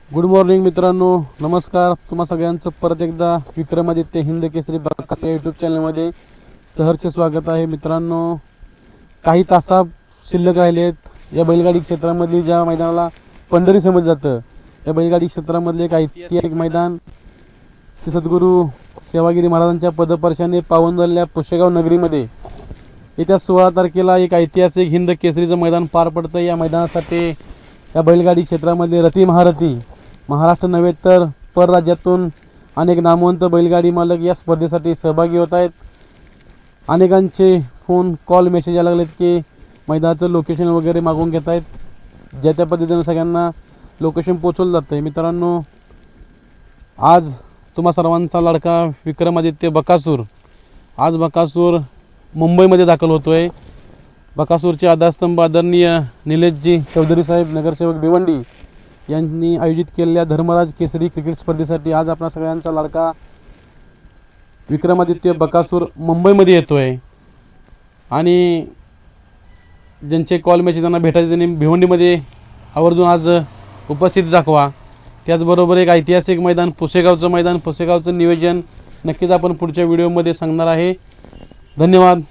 Good morning मित्रांनो, नमस्कार. तुम्हा सगळ्यांचं परत एकदा विक्रमादित्य हिंद केसरी बकासूर यूट्यूब चॅनलमध्ये सहर्ष स्वागत आहे. मित्रांनो, काही तासा शिल्लक राहिलेत या बैलगाडी क्षेत्रामधली, ज्या मैदानाला पंढरी समजलं जातं, या बैलगाडी क्षेत्रामधले एक ऐतिहासिक मैदान श्री सद्गुरू सेवागिरी महाराजांच्या पदस्पर्शाने पावन झालेल्या पुशेगाव नगरीमध्ये येत्या 16 तारखेला एक ऐतिहासिक हिंद केसरीचं मैदान पार पडतं. या मैदानासाठी या बैलगाडी क्षेत्रामध्ये रथी महारथी, महाराष्ट्र नव्हे तर परराज्यातून अनेक नामवंत बैलगाडी मालक या स्पर्धेसाठी सहभागी होत आहेत. अनेकांचे फोन कॉल मेसेज यायला लागलेत की मैदानाचं लोकेशन वगैरे मागून घेत आहेत. ज्या त्या पद्धतीनं सगळ्यांना लोकेशन पोचवलं जातं आहे. मित्रांनो, आज तुम्हा सर्वांचा लाडका विक्रमादित्य बकासूर, आज बकासूर मुंबईमध्ये दाखल होतोय. बकासूरचे आधारस्तंभ आदरणीय निलेशजी चौधरी साहेब, नगरसेवक भिवंडी यांनी आयोजित केलेल्या धर्मराज केसरी क्रिकेट स्पर्धेसाठी आज आपला सगळ्यांचा लाडका विक्रमादित्य बकासूर मुंबईमध्ये येतोय. आणि ज्यांचे कॉल मेसेज त्यांना भेटायचे त्यांनी भिवंडीमध्ये आवर्जून आज उपस्थिती दाखवा. त्याचबरोबर एक ऐतिहासिक मैदान पुसेगावचं नियोजन नक्कीच आपण पुढच्या व्हिडिओमध्ये सांगणार आहे. धन्यवाद.